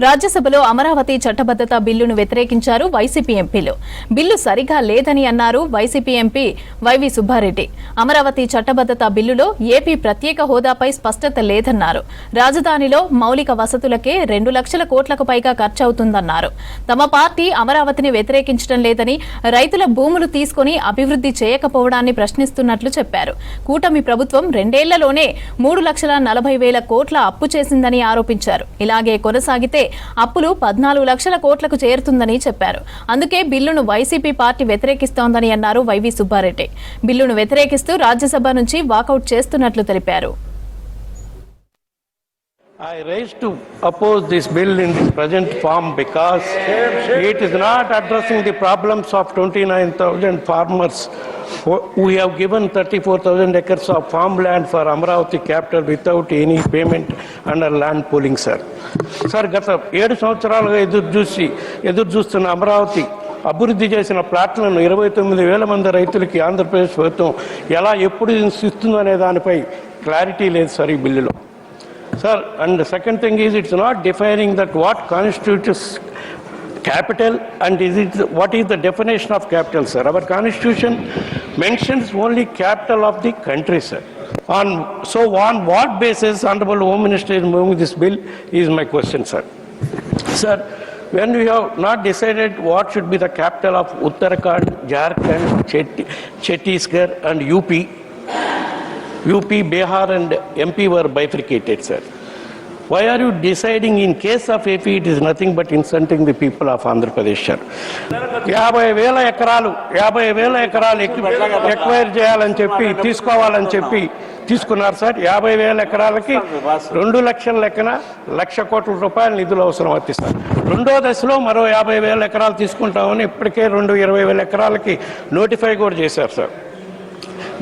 రాజ్యసభలో అమరావతి చట్టబద్ధత బిల్లును వ్యతిరేకించారు వైసీపీ ఎంపీలు. బిల్లు సరిగా లేదని అన్నారు వైసీపీ ఎంపీ వైవి సుబ్బారెడ్డి. అమరావతి చట్టబద్ధత బిల్లులో ఏపీ ప్రత్యేక హోదాపై స్పష్టత లేదన్నారు. రాజధానిలో మౌలిక వసతులకే 2 లక్షల కోట్లకు పైగా ఖర్చవుతుందన్నారు. తమ పార్టీ అమరావతిని వ్యతిరేకించడం లేదని, రైతుల భూములు తీసుకుని అభివృద్ధి చేయకపోవడాన్ని ప్రశ్నిస్తున్నట్లు చెప్పారు. కూటమి ప్రభుత్వం 2 ఏళ్లలోనే 3,40,000 కోట్ల అప్పు చేసిందని ఆరోపించారు. ఇలాగే కొనసాగితే అప్పులు 14 లక్షల కోట్లకు చేరుతుందని చెప్పారు. అందుకే బిల్లును వైసీపీ పార్టీ వ్యతిరేకిస్తోందని అన్నారు వైవి సుబ్బారెడ్డి. బిల్లును వ్యతిరేకిస్తూ రాజ్యసభ నుంచి వాకౌట్ చేస్తున్నట్లు తెలిపారు. I raised to oppose this bill in this present form because it is not addressing the problems of 29,000 farmers who have given 34,000 acres of farmland for Amravati capital without any payment under land pooling, sir. Sir, గత 7 సంవత్సరాలుగా ఎదురు చూస్తున్న అమరావతి అభివృద్ధి చేసిన ప్లాట్లను 29,000 మంది రైతులకి ఆంధ్రప్రదేశ్ ప్రభుత్వం ఎప్పుడు ఇస్తుందో అనే దానిపై క్లారిటీ లేదు సార్ ఈ బిల్లులో. Sir, and the second thing is it's not defining that what constitutes capital and what is the definition of capital, sir. Our constitution mentions only capital of the country, sir. On what basis Honorable Home Minister is moving this bill is my question, sir. Sir, when we have not decided what should be the capital of Uttarakhand, Jharkhand, Chhattisgarh and UP, Bihar and MP were bifurcated, sir. Why are you deciding in case of AP it is nothing but insulting the people of Andhra Pradesh, sir? 50,000 ఎకరాలు acquire చేయాలని చెప్పి తీసుకోవాలని చెప్పి తీసుకున్నారు sir. 50,000 ఎకరాలకి 2 లక్షల లెక్కన 1,00,000 కోట్ల రూపాయల నిధులు అవసరం అవుతాయి సార్. రెండో దశలో మరో 50,000 ఎకరాలు తీసుకుంటామని ఇప్పటికే 20,000 ఎకరాలకి నోటిఫై కూడా చేశారు సార్.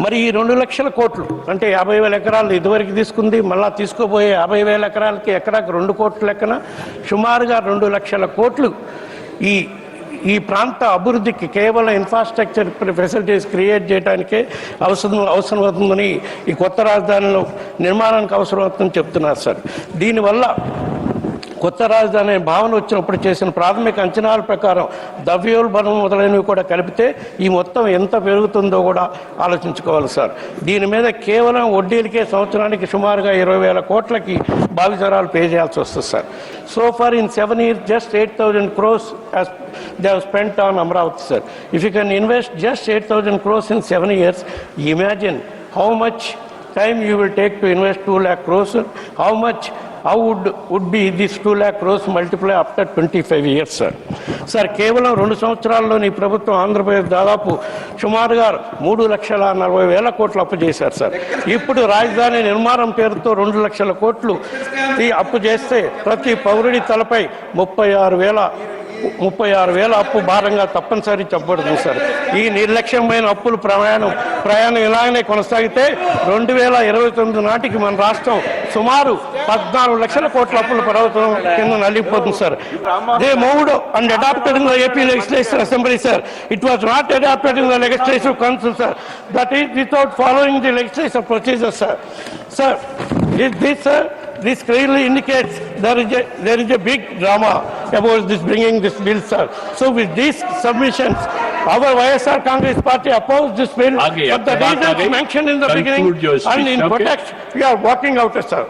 మరి ఈ 2 లక్షల కోట్లు అంటే 50,000 ఎకరాలు ఇదివరకు తీసుకుంది, మళ్ళా తీసుకోబోయే 50,000 ఎకరాలకి ఎకరాకు 2 కోట్ల లెక్కన సుమారుగా 2 లక్షల కోట్లు ఈ ప్రాంత అభివృద్ధికి కేవలం ఇన్ఫ్రాస్ట్రక్చర్ ఫెసిలిటీస్ క్రియేట్ చేయడానికే అవసరం అవుతుందని, ఈ కొత్త రాజధానిలో నిర్మాణానికి అవసరం అవుతుందని చెప్తున్నారు సార్. దీనివల్ల కొత్త రాజధాని భావన వచ్చినప్పుడు చేసిన ప్రాథమిక అంచనాల ప్రకారం ద్రవ్యోల్బణం మొదలైనవి కూడా కలిపితే ఈ మొత్తం ఎంత పెరుగుతుందో కూడా ఆలోచించుకోవాలి సార్. దీని మీద కేవలం వడ్డీలకే సంవత్సరానికి సుమారుగా 20,000 కోట్లకి భావితరాలు పే చేయాల్సి వస్తుంది sir. So far in 7 years just 8,000 crores as they have spent on Amravati, sir. If you can invest just 8,000 crores in 7 years, imagine how much time you will take to invest 2 lakh crores. How would be this 2 lakh crores multiply after 25 years, sir? Sir, కేవలం 2 సంవత్సరాల్లోని ప్రభుత్వం ఆంధ్రప్రదేశ్ దాదాపు సుమారుగా 3,40,000 కోట్లు అప్పు చేశారు sir. ఇప్పుడు రాజధాని నిర్మాణం పేరుతో 2 లక్షల కోట్లు అప్పు చేస్తే ప్రతి పౌరుడి తలపై 36,000 అప్పు భారంగా తప్పనిసరి చెప్పబడుతుంది సార్. ఈ నిర్లక్ష్యమైన అప్పుల ప్రయాణం ఇలాగనే కొనసాగితే 2029 నాటికి మన రాష్ట్రం సుమారు 14 లక్షల కోట్ల అప్పుల ప్రభుత్వం కింద నలిగిపోతుంది sir. They moved and adopted in the AP Legislative Assembly, sir. It was not adopted in the Legislative Council, sir. That is without following the legislative procedure, sir. Sir, this clearly indicates there is a big drama about bringing this bill, sir. So with these submissions, our YSR Congress Party opposed this bill, but the reasons mentioned in the beginning and in protest, we are walking out, sir.